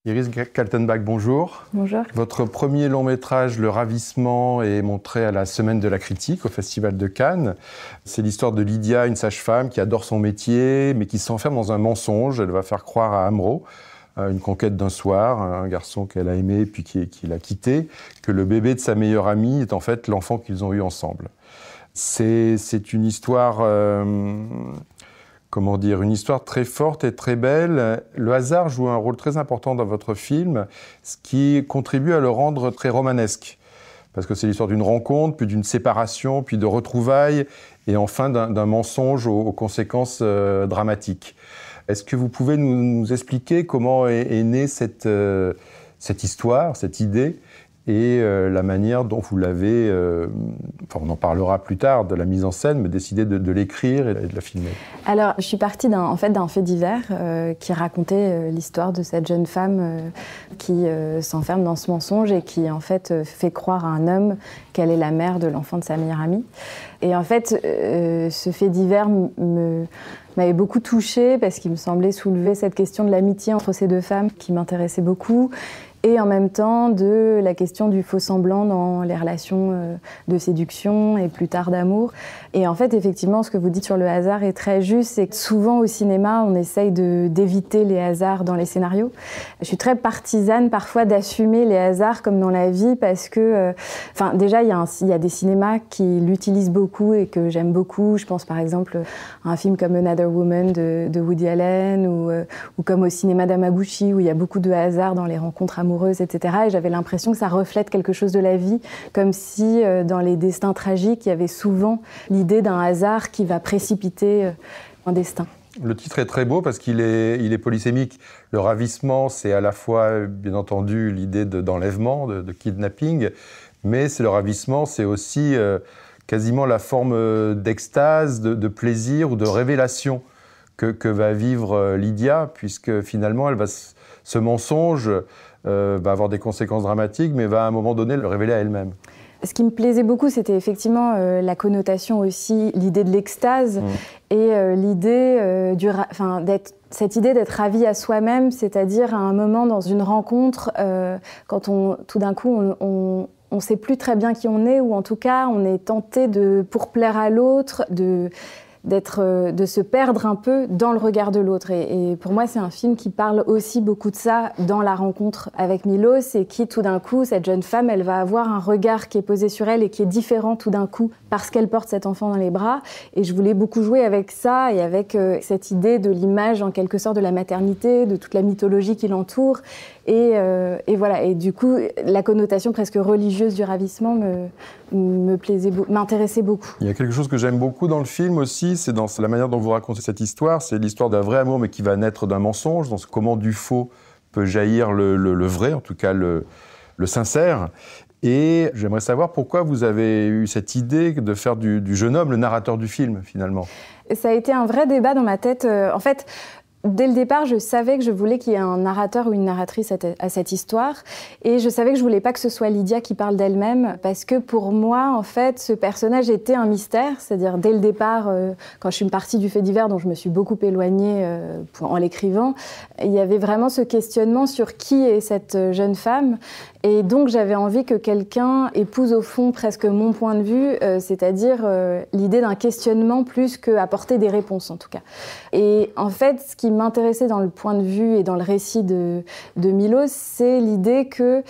Iris Kaltenbach, bonjour. Bonjour. Votre premier long métrage, Le Ravissement, est montré à la Semaine de la Critique au Festival de Cannes. C'est l'histoire de Lydia, une sage-femme qui adore son métier, mais qui s'enferme dans un mensonge. Elle va faire croire à Amro, une conquête d'un soir, un garçon qu'elle a aimé puis qui l'a quitté, que le bébé de sa meilleure amie est en fait l'enfant qu'ils ont eu ensemble. C'est une histoire... une histoire très forte et très belle. Le hasard joue un rôle très important dans votre film, ce qui contribue à le rendre très romanesque. Parce que c'est l'histoire d'une rencontre, puis d'une séparation, puis de retrouvailles, et enfin d'un mensonge aux conséquences dramatiques. Est-ce que vous pouvez nous expliquer comment est née cette histoire, cette idée, et la manière dont vous l'avez, on en parlera plus tard, de la mise en scène, mais décidé de l'écrire et de la filmer? Alors, je suis partie d'un fait divers qui racontait l'histoire de cette jeune femme qui s'enferme dans ce mensonge et qui, en fait, fait croire à un homme qu'elle est la mère de l'enfant de sa meilleure amie. Et en fait, ce fait divers m'avait beaucoup touchée parce qu'il me semblait soulever cette question de l'amitié entre ces deux femmes qui m'intéressait beaucoup. Et en même temps de la question du faux-semblant dans les relations de séduction et plus tard d'amour. Et en fait, effectivement, ce que vous dites sur le hasard est très juste, c'est que souvent au cinéma, on essaye d'éviter les hasards dans les scénarios. Je suis très partisane parfois d'assumer les hasards comme dans la vie parce que, déjà, il y a des cinémas qui l'utilisent beaucoup et que j'aime beaucoup. Je pense par exemple à un film comme Another Woman de Woody Allen ou comme au cinéma d'Hamaguchi où il y a beaucoup de hasards dans les rencontres amoureuses, etc. Et j'avais l'impression que ça reflète quelque chose de la vie, comme si dans les destins tragiques, il y avait souvent l'idée d'un hasard qui va précipiter un destin. Le titre est très beau parce qu'il est polysémique. Le ravissement, c'est à la fois, bien entendu, l'idée d'enlèvement, de kidnapping, mais c'est le ravissement, c'est aussi quasiment la forme d'extase, de plaisir ou de révélation que va vivre Lydia, puisque finalement, ce mensonge va avoir des conséquences dramatiques, mais va à un moment donné le révéler à elle-même. Ce qui me plaisait beaucoup, c'était effectivement la connotation aussi, l'idée de l'extase et l'idée cette idée d'être ravi à soi-même, c'est-à-dire à un moment dans une rencontre, quand tout d'un coup on ne sait plus très bien qui on est, ou en tout cas on est tenté pour plaire à l'autre, de se perdre un peu dans le regard de l'autre. Et pour moi, c'est un film qui parle aussi beaucoup de ça dans la rencontre avec Milos et qui, tout d'un coup, cette jeune femme, elle va avoir un regard qui est posé sur elle et qui est différent tout d'un coup parce qu'elle porte cet enfant dans les bras. Et je voulais beaucoup jouer avec ça et avec cette idée de l'image, en quelque sorte, de la maternité, de toute la mythologie qui l'entoure. Et voilà. Et du coup, la connotation presque religieuse du ravissement m'intéressait beaucoup. Il y a quelque chose que j'aime beaucoup dans le film aussi, c'est dans la manière dont vous racontez cette histoire. C'est l'histoire d'un vrai amour, mais qui va naître d'un mensonge, dans comment du faux peut jaillir le vrai, en tout cas le sincère. Et j'aimerais savoir pourquoi vous avez eu cette idée de faire du jeune homme le narrateur du film, finalement. Ça a été un vrai débat dans ma tête. En fait, dès le départ, je savais que je voulais qu'il y ait un narrateur ou une narratrice à cette histoire. Et je savais que je voulais pas que ce soit Lydia qui parle d'elle-même, parce que pour moi, en fait, ce personnage était un mystère. C'est-à-dire, dès le départ, quand je suis partie du fait divers, dont je me suis beaucoup éloignée en l'écrivant, il y avait vraiment ce questionnement sur qui est cette jeune femme. Et donc, j'avais envie que quelqu'un épouse au fond presque mon point de vue, c'est-à-dire l'idée d'un questionnement plus qu'apporter des réponses, en tout cas. Et en fait, ce qui m'intéressait dans le point de vue et dans le récit de Milos, c'est l'idée qu'il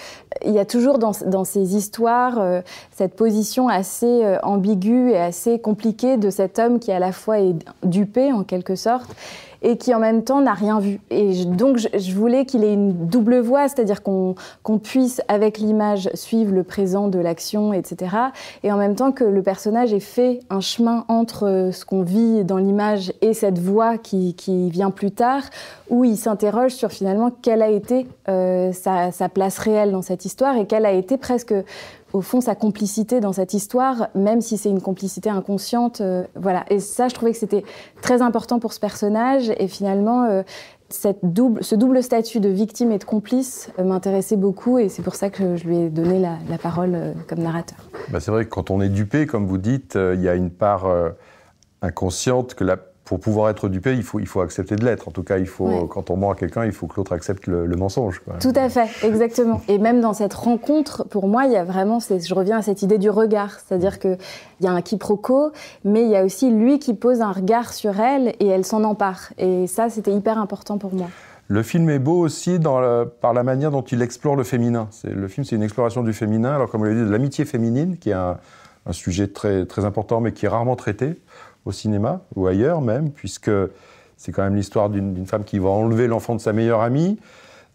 y a toujours dans ces histoires cette position assez ambiguë et assez compliquée de cet homme qui à la fois est dupé, en quelque sorte, et qui en même temps n'a rien vu. Et donc je voulais qu'il ait une double voix, c'est-à-dire qu'on puisse avec l'image suivre le présent de l'action, etc. Et en même temps que le personnage ait fait un chemin entre ce qu'on vit dans l'image et cette voix qui vient plus tard, où il s'interroge sur finalement quelle a été sa place réelle dans cette histoire et quelle a été presque au fond, sa complicité dans cette histoire, même si c'est une complicité inconsciente, voilà. Et ça, je trouvais que c'était très important pour ce personnage. Et finalement, ce double statut de victime et de complice m'intéressait beaucoup. Et c'est pour ça que je lui ai donné la parole comme narrateur. C'est vrai que quand on est dupé, comme vous dites, il y a une part inconsciente que pour pouvoir être dupé, il faut accepter de l'être. En tout cas, quand on ment à quelqu'un, il faut que l'autre accepte le mensonge, quoi. Tout à fait, exactement. Et même dans cette rencontre, pour moi, il y a vraiment, je reviens à cette idée du regard. C'est-à-dire qu'il y a un quiproquo, mais il y a aussi lui qui pose un regard sur elle et elle s'en empare. Et ça, c'était hyper important pour moi. Le film est beau aussi par la manière dont il explore le féminin. Le film, c'est une exploration du féminin, alors comme on l'a dit, de l'amitié féminine, qui est un sujet très, très important, mais qui est rarement traité au cinéma, ou ailleurs même, puisque c'est quand même l'histoire d'une femme qui va enlever l'enfant de sa meilleure amie,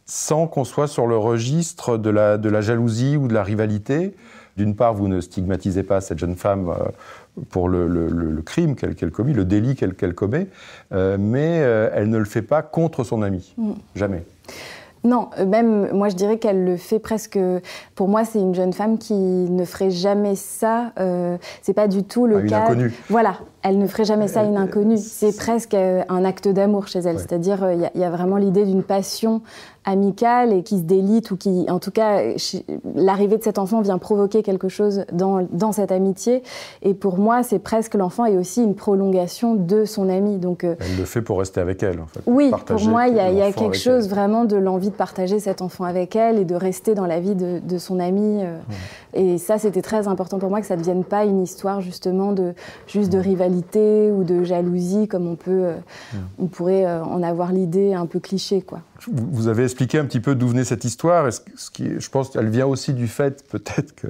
sans qu'on soit sur le registre de la jalousie ou de la rivalité. D'une part, vous ne stigmatisez pas cette jeune femme pour le crime qu'elle commet, le délit qu'elle commet, mais elle ne le fait pas contre son ami. Jamais. Non, même moi je dirais qu'elle le fait presque. Pour moi, c'est une jeune femme qui ne ferait jamais ça. C'est pas du tout le cas. Une inconnue. Voilà, elle ne ferait jamais ça à une inconnue. C'est presque un acte d'amour chez elle. Ouais. C'est-à-dire, il y a vraiment l'idée d'une passion amicale et qui se délite ou qui, en tout cas, l'arrivée de cet enfant vient provoquer quelque chose dans cette amitié. Et pour moi, c'est presque l'enfant est aussi une prolongation de son ami. Donc, elle le fait pour rester avec elle, en fait. Oui, pour moi, il y a quelque chose vraiment de l'envie de partager cet enfant avec elle et de rester dans la vie de son ami. Et ça, c'était très important pour moi que ça ne devienne pas une histoire justement de rivalité ou de jalousie comme on pourrait en avoir l'idée un peu cliché, quoi. Vous avez expliqué un petit peu d'où venait cette histoire. Je pense qu'elle vient aussi du fait, peut-être, que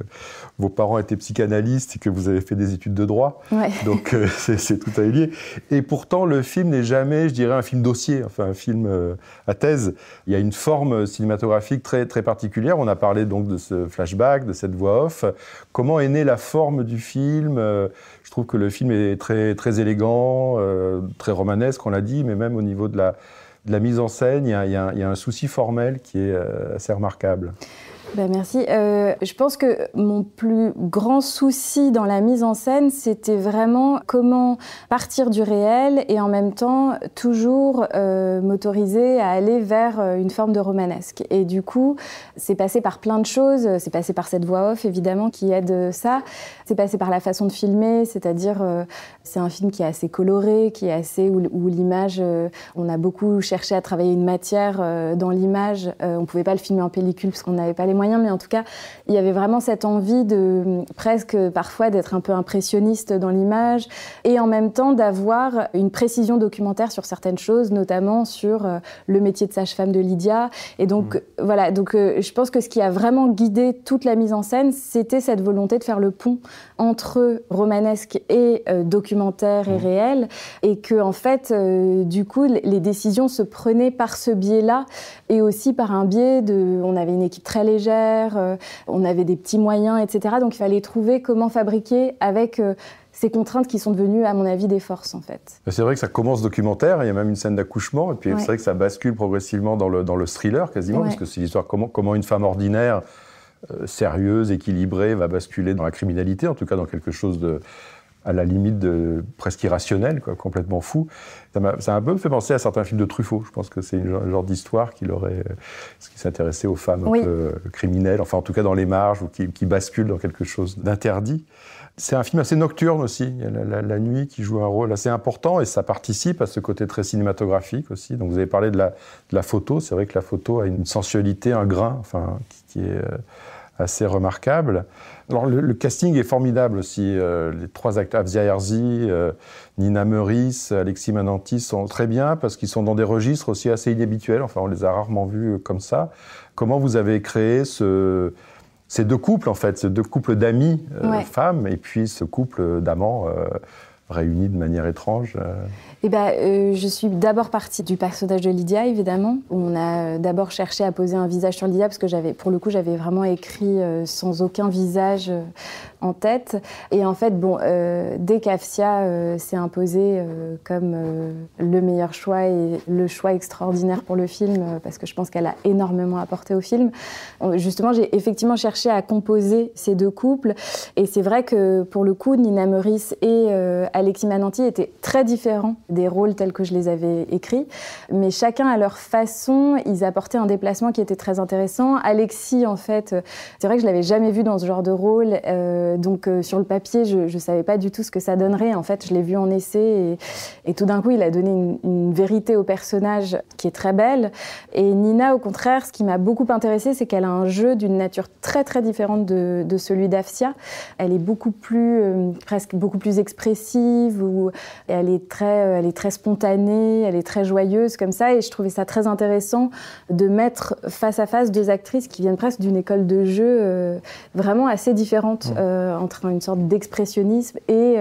vos parents étaient psychanalystes et que vous avez fait des études de droit. Ouais. Donc, c'est tout à lié. Et pourtant, le film n'est jamais, je dirais, un film dossier, enfin un film à thèse. Il y a une forme cinématographique très, très particulière. On a parlé donc de ce flashback, de cette voix off. Comment est née la forme du film ? Je trouve que le film est très, très élégant, très romanesque, on l'a dit, mais même au niveau de la mise en scène, il y a un souci formel qui est assez remarquable. Ben merci. Je pense que mon plus grand souci dans la mise en scène, c'était vraiment comment partir du réel et en même temps toujours m'autoriser à aller vers une forme de romanesque. Et du coup, c'est passé par plein de choses. C'est passé par cette voix off, évidemment, qui aide ça. C'est passé par la façon de filmer, c'est-à-dire c'est un film qui est assez coloré, qui est assez où l'image, on a beaucoup cherché à travailler une matière dans l'image. On ne pouvait pas le filmer en pellicule parce qu'on n'avait pas les moyens, mais en tout cas, il y avait vraiment cette envie de presque parfois d'être un peu impressionniste dans l'image et en même temps d'avoir une précision documentaire sur certaines choses, notamment sur le métier de sage-femme de Lydia. Et donc, voilà, donc je pense que ce qui a vraiment guidé toute la mise en scène, c'était cette volonté de faire le pont entre romanesque et documentaire et réel, et que en fait, du coup, les décisions se prenaient par ce biais-là, et aussi par un biais on avait une équipe très légère, on avait des petits moyens, etc. Donc il fallait trouver comment fabriquer avec ces contraintes qui sont devenues, à mon avis, des forces, en fait. C'est vrai que ça commence documentaire, il y a même une scène d'accouchement, et puis c'est vrai que ça bascule progressivement dans le thriller, quasiment, parce que c'est l'histoire comment une femme ordinaire, sérieuse, équilibrée, va basculer dans la criminalité, en tout cas dans quelque chose à la limite de presque irrationnel, quoi, complètement fou. Ça a un peu fait penser à certains films de Truffaut. Je pense que c'est un genre d'histoire qui s'intéressait aux femmes un peu criminelles, enfin en tout cas dans les marges, ou qui basculent dans quelque chose d'interdit. C'est un film assez nocturne aussi. Il y a la nuit qui joue un rôle assez important et ça participe à ce côté très cinématographique aussi. Donc vous avez parlé de la photo. C'est vrai que la photo a une sensualité, un grain, enfin qui est assez remarquable. Alors le casting est formidable aussi. Les trois acteurs, Afzia Herzi, Nina Meurice, Alexis Manantis sont très bien parce qu'ils sont dans des registres aussi assez inhabituels. Enfin, on les a rarement vus comme ça. Comment vous avez créé ces deux couples, en fait, ces deux couples d'amis femmes et puis ce couple d'amants réunis de manière étrange Je suis d'abord partie du personnage de Lydia, évidemment. On a d'abord cherché à poser un visage sur Lydia parce que j'avais vraiment écrit sans aucun visage en tête. Et en fait, dès qu'Afsia s'est imposée comme le meilleur choix et le choix extraordinaire pour le film, parce que je pense qu'elle a énormément apporté au film, justement, j'ai effectivement cherché à composer ces deux couples. Et c'est vrai que, pour le coup, Nina Meurice et Alexis Mananti était très différent des rôles tels que je les avais écrits, mais chacun à leur façon, ils apportaient un déplacement qui était très intéressant. Alexis, en fait, c'est vrai que je l'avais jamais vu dans ce genre de rôle, donc sur le papier, je savais pas du tout ce que ça donnerait. En fait, je l'ai vu en essai et tout d'un coup, il a donné une vérité au personnage qui est très belle. Et Nina, au contraire, ce qui m'a beaucoup intéressée, c'est qu'elle a un jeu d'une nature très très différente de celui d'Afsia. Elle est beaucoup plus, presque beaucoup plus expressive, elle est très spontanée, elle est très joyeuse comme ça. Et je trouvais ça très intéressant de mettre face à face deux actrices qui viennent presque d'une école de jeu vraiment assez différente, entre une sorte d'expressionnisme et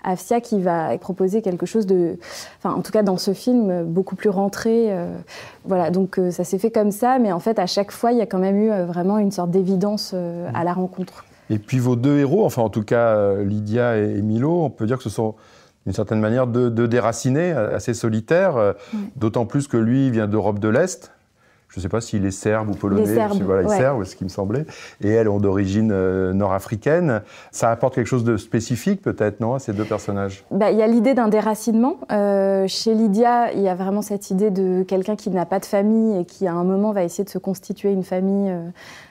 Afsia qui va proposer quelque chose de, enfin en tout cas dans ce film, beaucoup plus rentré. Voilà, donc ça s'est fait comme ça, mais en fait à chaque fois il y a quand même eu vraiment une sorte d'évidence à la rencontre. Et puis vos deux héros, enfin en tout cas Lydia et Milo, on peut dire que ce sont d'une certaine manière deux déracinés, assez solitaires, d'autant plus que lui vient d'Europe de l'Est. Je ne sais pas s'il est serbe ou polonais, il est serbe, ce qui me semblait, et elles ont d'origine nord-africaine. Ça apporte quelque chose de spécifique peut-être, non, à ces deux personnages? Il y a l'idée d'un déracinement. Chez Lydia, il y a vraiment cette idée de quelqu'un qui n'a pas de famille et qui à un moment va essayer de se constituer une famille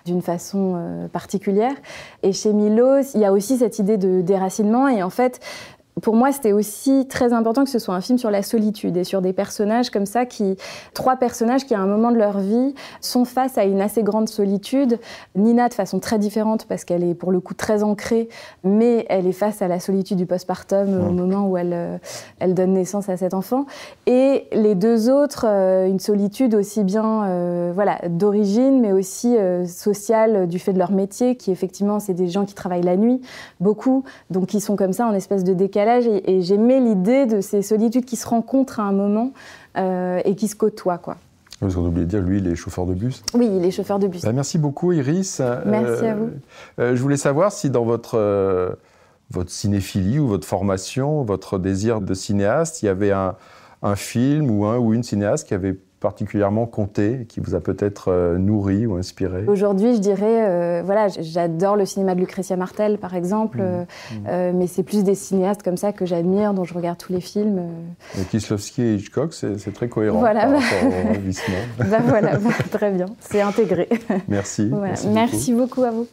d'une façon particulière. Et chez Milo, il y a aussi cette idée de déracinement et en fait, pour moi, c'était aussi très important que ce soit un film sur la solitude et sur des personnages comme ça, trois personnages qui, à un moment de leur vie, sont face à une assez grande solitude. Nina, de façon très différente, parce qu'elle est pour le coup très ancrée, mais elle est face à la solitude du postpartum au moment où elle donne naissance à cet enfant. Et les deux autres, une solitude aussi bien d'origine, mais aussi sociale du fait de leur métier, qui effectivement, c'est des gens qui travaillent la nuit, beaucoup, donc qui sont comme ça en espèce de décalage. Et j'aimais l'idée de ces solitudes qui se rencontrent à un moment et qui se côtoient, quoi. Parce qu'on oublie de dire, lui, il est chauffeur de bus. Oui, il est chauffeur de bus. Merci beaucoup, Iris. Merci à vous. Je voulais savoir si dans votre cinéphilie ou votre formation, votre désir de cinéaste, il y avait un film ou une cinéaste qui avait particulièrement compté, qui vous a peut-être nourri ou inspiré? Aujourd'hui, je dirais, j'adore le cinéma de Lucretia Martel, par exemple, mais c'est plus des cinéastes comme ça que j'admire, dont je regarde tous les films. Kieslowski et Hitchcock, c'est très cohérent par rapport au ravissement. Très bien, c'est intégré. Merci. Voilà. Merci beaucoup à vous.